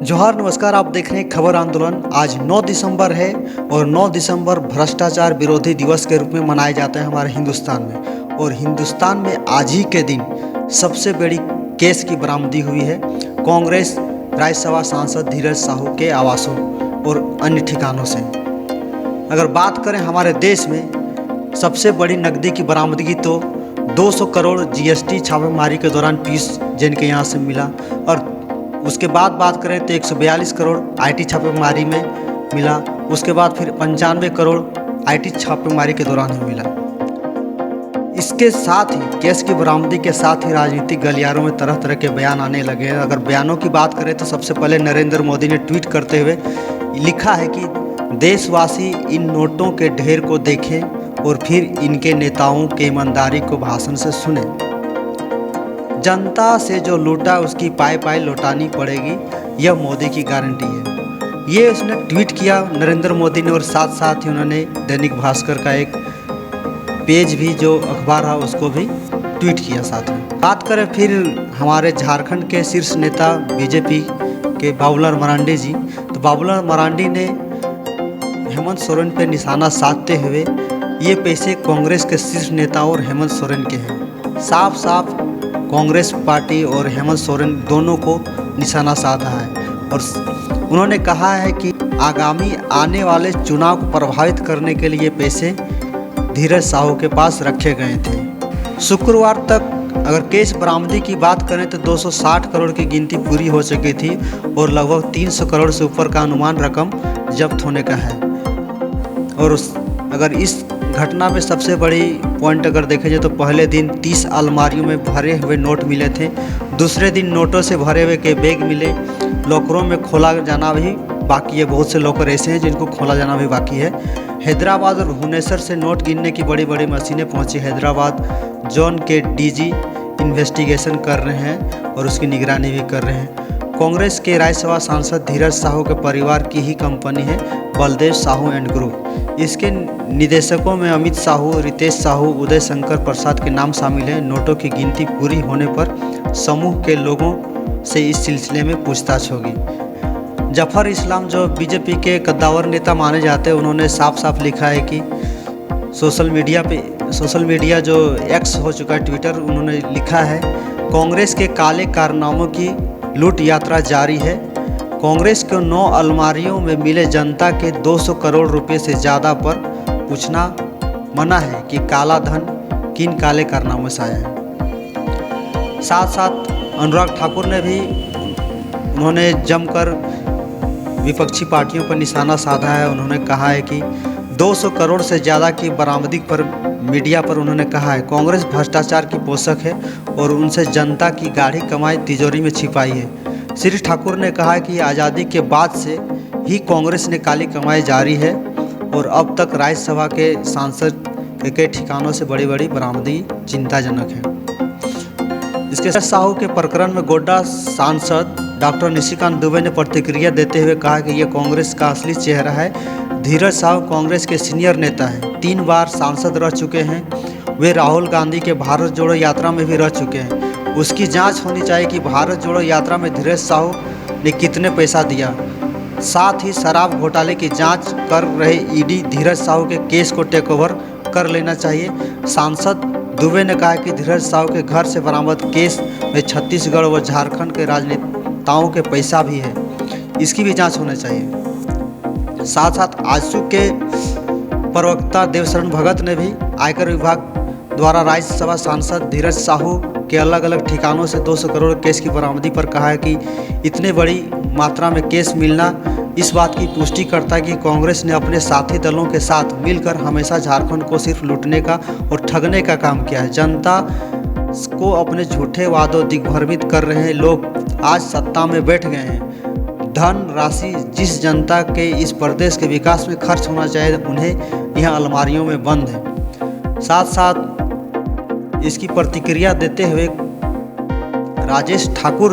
जोहार नमस्कार। आप देख रहे हैं खबर आंदोलन। आज 9 दिसंबर है और 9 दिसंबर भ्रष्टाचार विरोधी दिवस के रूप में मनाया जाता है हमारे हिंदुस्तान में। और हिंदुस्तान में आज ही के दिन सबसे बड़ी केस की बरामदी हुई है कांग्रेस राज्यसभा सांसद धीरज साहू के आवासों और अन्य ठिकानों से। अगर बात करें हमारे देश में सबसे बड़ी नकदी की बरामदगी तो 200 करोड़ जीएसटी छापेमारी के दौरान पीयूष जैन के यहाँ से मिला। और उसके बाद बात करें तो 142 करोड़ आईटी छापेमारी में मिला। उसके बाद फिर 95 करोड़ आईटी छापेमारी के दौरान ही मिला। इसके साथ ही केस की बरामदी के साथ ही राजनीतिक गलियारों में तरह तरह के बयान आने लगे हैं। अगर बयानों की बात करें तो सबसे पहले नरेंद्र मोदी ने ट्वीट करते हुए लिखा है कि देशवासी इन नोटों के ढेर को देखें और फिर इनके नेताओं के ईमानदारी को भाषण से सुने। जनता से जो लूटा उसकी पाई पाई लौटानी पड़ेगी, यह मोदी की गारंटी है। ये उसने ट्वीट किया नरेंद्र मोदी ने। और साथ साथ ही उन्होंने दैनिक भास्कर का एक पेज भी जो अखबार है उसको भी ट्वीट किया साथ में। बात करें फिर हमारे झारखंड के शीर्ष नेता बीजेपी के बाबूलाल मरांडी जी, तो बाबूलाल मरांडी ने हेमंत सोरेन पर निशाना साधते हुए ये पैसे कांग्रेस के शीर्ष नेताओं और हेमंत सोरेन के हैं। साफ साफ कांग्रेस पार्टी और हेमंत सोरेन दोनों को निशाना साधा है। और उन्होंने कहा है कि आगामी आने वाले चुनाव को प्रभावित करने के लिए पैसे धीरज साहू के पास रखे गए थे। शुक्रवार तक अगर केस बरामदी की बात करें तो 260 करोड़ की गिनती पूरी हो चुकी थी और लगभग 300 करोड़ से ऊपर का अनुमान रकम जब्त होने का है। और अगर इस घटना में सबसे बड़ी पॉइंट अगर देखे जाए तो पहले दिन 30 अलमारियों में भरे हुए नोट मिले थे। दूसरे दिन नोटों से भरे हुए के बैग मिले। लॉकरों में खोला जाना भी बाकी है। बहुत से लॉकर ऐसे हैं जिनको खोला जाना भी बाकी है। हैदराबाद और भुवनेश्वर से नोट गिनने की बड़ी बड़ी मशीनें पहुंची। हैदराबाद जोन के डीजी इन्वेस्टिगेशन कर रहे हैं और उसकी निगरानी भी कर रहे हैं। कांग्रेस के राज्यसभा सांसद धीरज साहू के परिवार की ही कंपनी है बलदेव साहू एंड ग्रुप। इसके निदेशकों में अमित साहू, रितेश साहू, उदय शंकर प्रसाद के नाम शामिल हैं। नोटों की गिनती पूरी होने पर समूह के लोगों से इस सिलसिले में पूछताछ होगी। जफर इस्लाम जो बीजेपी के कद्दावर नेता माने जाते हैं, उन्होंने साफ साफ लिखा है कि सोशल मीडिया जो एक्स हो चुका है ट्विटर, उन्होंने लिखा है कांग्रेस के काले कारनामों की लूट यात्रा जारी है। कांग्रेस को 9 अलमारियों में मिले जनता के 200 करोड़ रुपए से ज़्यादा पर पूछना मना है कि काला धन किन काले कारनामों से आया है। साथ साथ अनुराग ठाकुर ने भी उन्होंने जमकर विपक्षी पार्टियों पर निशाना साधा है। उन्होंने कहा है कि 200 करोड़ से ज़्यादा की बरामदी पर मीडिया पर उन्होंने कहा है कांग्रेस भ्रष्टाचार की पोषक है और उनसे जनता की गाढ़ी कमाई तिजोरी में छिपाई है। श्री ठाकुर ने कहा कि आज़ादी के बाद से ही कांग्रेस ने काली कमाई जारी है और अब तक राज्यसभा के सांसद के ठिकानों से बड़ी बड़ी बरामदी चिंताजनक है। इसके साथ साहू के प्रकरण में गोड्डा सांसद डॉक्टर निशिकांत दुबे ने प्रतिक्रिया देते हुए कहा कि यह कांग्रेस का असली चेहरा है। धीरज साहू कांग्रेस के सीनियर नेता हैं, 3 बार सांसद रह चुके हैं। वे राहुल गांधी के भारत जोड़ो यात्रा में भी रह चुके हैं। उसकी जांच होनी चाहिए कि भारत जोड़ो यात्रा में धीरज साहू ने कितने पैसा दिया। साथ ही शराब घोटाले की जांच कर रहे ईडी धीरज साहू के केस को टेक ओवर कर लेना चाहिए। सांसद दुबे ने कहा कि धीरज साहू के घर से बरामद केस में छत्तीसगढ़ व झारखंड के राजनेताओं के पैसा भी है, इसकी भी जांच होनी चाहिए। साथ साथ आजसू के प्रवक्ता देवशरण भगत ने भी आयकर विभाग द्वारा राज्यसभा सांसद धीरज साहू के अलग अलग ठिकानों से 200 करोड़ केस की बरामदी पर कहा है कि इतने बड़ी मात्रा में केस मिलना इस बात की पुष्टि करता है कि कांग्रेस ने अपने साथी दलों के साथ मिलकर हमेशा झारखंड को सिर्फ लूटने का और ठगने का काम किया है। जनता को अपने झूठे वादों दिग्भ्रमित कर रहे हैं लोग आज सत्ता में बैठ गए हैं। धन राशि जिस जनता के इस प्रदेश के विकास में खर्च होना चाहिए उन्हें यह अलमारियों में बंद है। साथ साथ इसकी प्रतिक्रिया देते हुए राजेश ठाकुर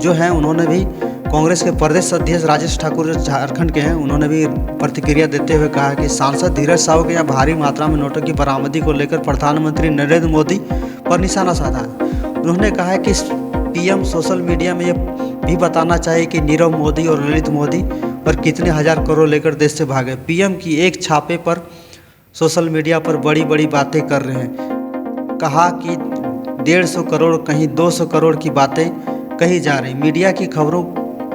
जो हैं, उन्होंने भी कांग्रेस के प्रदेश अध्यक्ष राजेश ठाकुर जो झारखंड के हैं, उन्होंने भी प्रतिक्रिया देते हुए कहा कि सांसद धीरज साहू के यहाँ भारी मात्रा में नोटों की बरामदी को लेकर प्रधानमंत्री नरेंद्र मोदी पर निशाना साधा है। उन्होंने कहा है कि पीएम सोशल मीडिया में ये भी बताना चाहिए कि नीरव मोदी और ललित मोदी पर कितने हज़ार करोड़ लेकर देश से भागे। पीएम की एक छापे पर सोशल मीडिया पर बड़ी बड़ी बातें कर रहे हैं। कहा कि 150 करोड़ कहीं 200 करोड़ की बातें कही जा रही। मीडिया की खबरों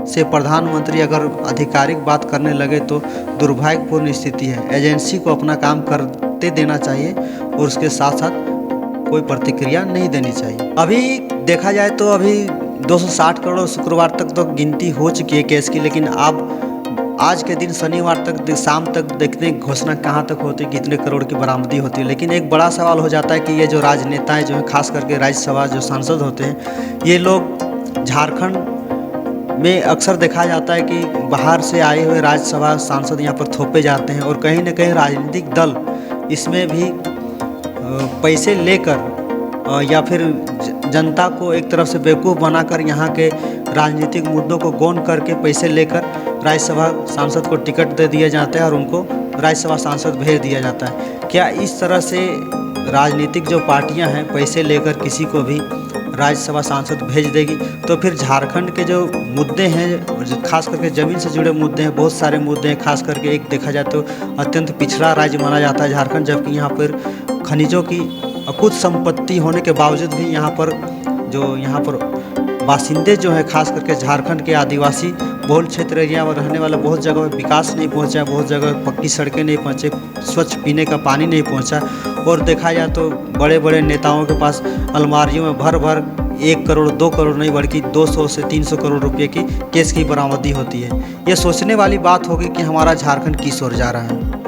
से प्रधानमंत्री अगर आधिकारिक बात करने लगे तो दुर्भाग्यपूर्ण स्थिति है। एजेंसी को अपना काम करते देना चाहिए और उसके साथ साथ कोई प्रतिक्रिया नहीं देनी चाहिए। अभी देखा जाए तो अभी 260 करोड़ शुक्रवार तक तो गिनती हो चुकी है केस की, लेकिन अब आज के दिन शनिवार तक शाम तक देखते हैं घोषणा कहाँ तक होती है, कितने करोड़ की बरामदी होती है। लेकिन एक बड़ा सवाल हो जाता है कि ये जो राजनेताएं जो हैं, खास करके राज्यसभा जो सांसद होते हैं, ये लोग झारखंड में अक्सर देखा जाता है कि बाहर से आए हुए राज्यसभा सांसद यहाँ पर थोपे जाते हैं और कहीं ना कहीं राजनीतिक दल इसमें भी पैसे लेकर या फिर जनता को एक तरफ से बेवकूफ़ बनाकर यहाँ के राजनीतिक मुद्दों को गौन करके पैसे लेकर राज्यसभा सांसद को टिकट दे दिया जाता है और उनको राज्यसभा सांसद भेज दिया जाता है। क्या इस तरह से राजनीतिक जो पार्टियां हैं पैसे लेकर किसी को भी राज्यसभा सांसद भेज देगी तो फिर झारखंड के जो मुद्दे हैं, जो खास करके ज़मीन से जुड़े मुद्दे हैं, बहुत सारे मुद्दे हैं। खास करके एक देखा जाए तो अत्यंत पिछड़ा राज्य माना जाता है झारखंड, जबकि यहाँ पर खनिजों की अकुत संपत्ति होने के बावजूद भी यहाँ पर बासिंदे जो हैं, खास करके झारखंड के आदिवासी बहुल क्षेत्र एरिया में रहने वाला, बहुत जगह पर विकास नहीं पहुँचा, बहुत जगह पक्की सड़कें नहीं पहुँचे, स्वच्छ पीने का पानी नहीं पहुँचा। और देखा जाए तो बड़े बड़े नेताओं के पास अलमारियों में भर भर 1 करोड़ 2 करोड़ नहीं बल्कि 200 से 300 करोड़ रुपये की केस की बरामदी होती है। ये सोचने वाली बात होगी कि हमारा झारखंड किस ओर जा रहा है।